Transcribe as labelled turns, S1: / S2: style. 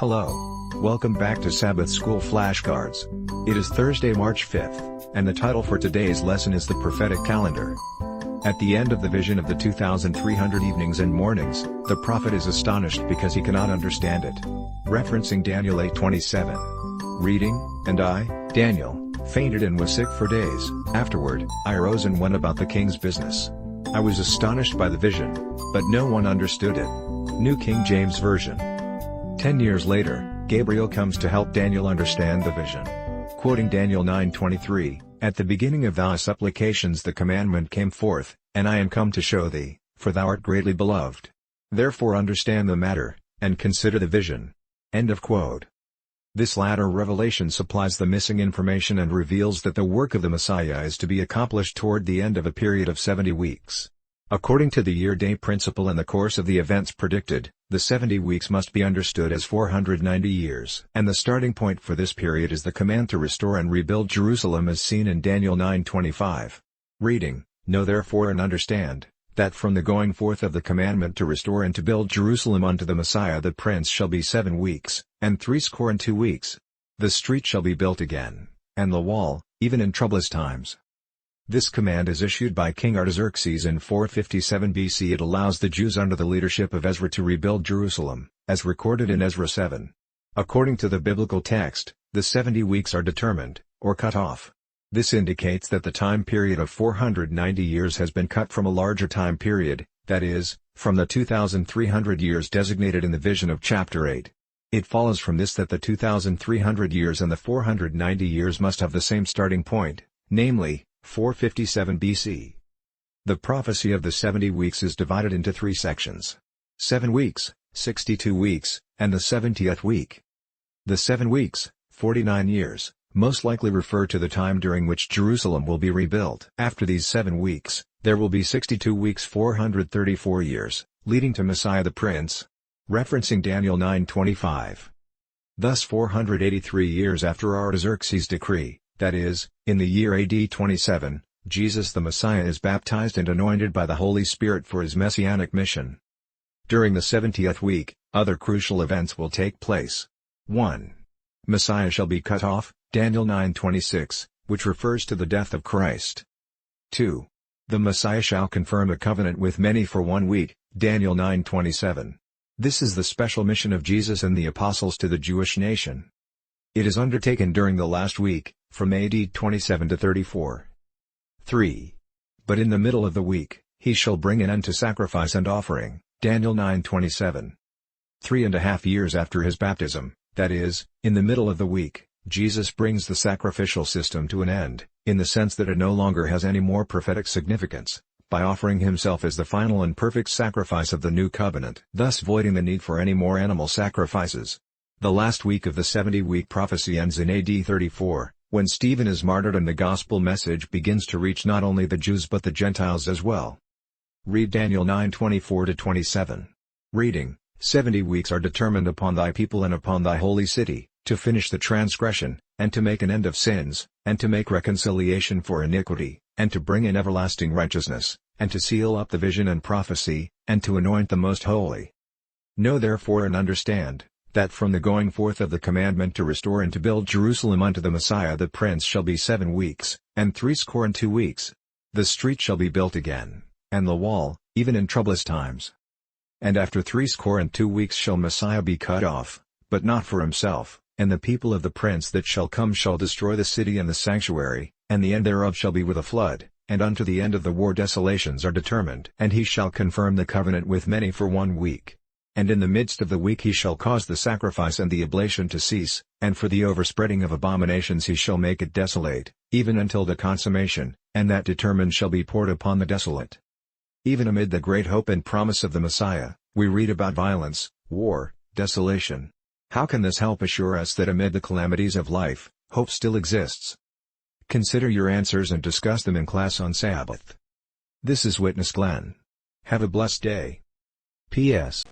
S1: Hello. Welcome back to Sabbath School Flashcards. It is Thursday, March 5th, and the title for today's lesson is the Prophetic Calendar. At the end of the vision of the 2,300 evenings and mornings, the prophet is astonished because he cannot understand it. Referencing Daniel 8:27. Reading, "And I, Daniel, fainted and was sick for days. Afterward, I arose and went about the king's business. I was astonished by the vision, but no one understood it." New King James Version. 10 years later, Gabriel comes to help Daniel understand the vision. Quoting Daniel 9:23, "At the beginning of thy supplications the commandment came forth, and I am come to show thee, for thou art greatly beloved. Therefore understand the matter, and consider the vision." End of quote. This latter revelation supplies the missing information and reveals that the work of the Messiah is to be accomplished toward the end of a period of 70 weeks. According to the year-day principle and the course of the events predicted, the 70 weeks must be understood as 490 years. And the starting point for this period is the command to restore and rebuild Jerusalem as seen in Daniel 9:25. Reading, "Know therefore and understand, that from the going forth of the commandment to restore and to build Jerusalem unto the Messiah the Prince shall be 7 weeks, and 62 weeks. The street shall be built again, and the wall, even in troublous times." This command is issued by King Artaxerxes in 457 BC. It allows the Jews under the leadership of Ezra to rebuild Jerusalem, as recorded in Ezra 7. According to the biblical text, the 70 weeks are determined, or cut off. This indicates that the time period of 490 years has been cut from a larger time period, that is, from the 2,300 years designated in the vision of chapter 8. It follows from this that the 2,300 years and the 490 years must have the same starting point, namely, 457 BC. The prophecy of the 70 weeks is divided into 3 sections. 7 weeks, 62 weeks, and the 70th week. The 7 weeks, 49 years, most likely refer to the time during which Jerusalem will be rebuilt. After these 7 weeks, there will be 62 weeks, 434 years, leading to Messiah the Prince. Referencing Daniel 9:25. Thus 483 years after Artaxerxes' decree, that is, in the year AD 27, Jesus the Messiah is baptized and anointed by the Holy Spirit for his messianic mission. During the 70th week, other crucial events will take place. 1. Messiah shall be cut off, Daniel 9:26, which refers to the death of Christ. 2. The Messiah shall confirm a covenant with many for 1 week, Daniel 9:27. This is the special mission of Jesus and the apostles to the Jewish nation. It is undertaken during the last week, from AD 27 to 34. 3. But in the middle of the week, he shall bring an end to sacrifice and offering, Daniel 9:27. 3.5 years after his baptism, that is, in the middle of the week, Jesus brings the sacrificial system to an end, in the sense that it no longer has any more prophetic significance, by offering himself as the final and perfect sacrifice of the new covenant, thus voiding the need for any more animal sacrifices. The last week of the 70-week prophecy ends in AD 34, when Stephen is martyred and the gospel message begins to reach not only the Jews but the Gentiles as well. Read Daniel 9:24-27. Reading, 70 weeks are determined upon thy people and upon thy holy city, to finish the transgression, and to make an end of sins, and to make reconciliation for iniquity, and to bring in everlasting righteousness, and to seal up the vision and prophecy, and to anoint the most holy. Know therefore and understand, that from the going forth of the commandment to restore and to build Jerusalem unto the Messiah the Prince shall be 7 weeks, and 62 weeks. The street shall be built again, and the wall, even in troublous times. And after 62 weeks shall Messiah be cut off, but not for himself, and the people of the Prince that shall come shall destroy the city and the sanctuary, and the end thereof shall be with a flood, and unto the end of the war desolations are determined. And he shall confirm the covenant with many for 1 week. And in the midst of the week he shall cause the sacrifice and the oblation to cease, and for the overspreading of abominations he shall make it desolate, even until the consummation, and that determined shall be poured upon the desolate. Even amid the great hope and promise of the Messiah, we read about violence, war, desolation. How can this help assure us that amid the calamities of life, hope still exists? Consider your answers and discuss them in class on Sabbath. This is Witness Glenn. Have a blessed day. P.S.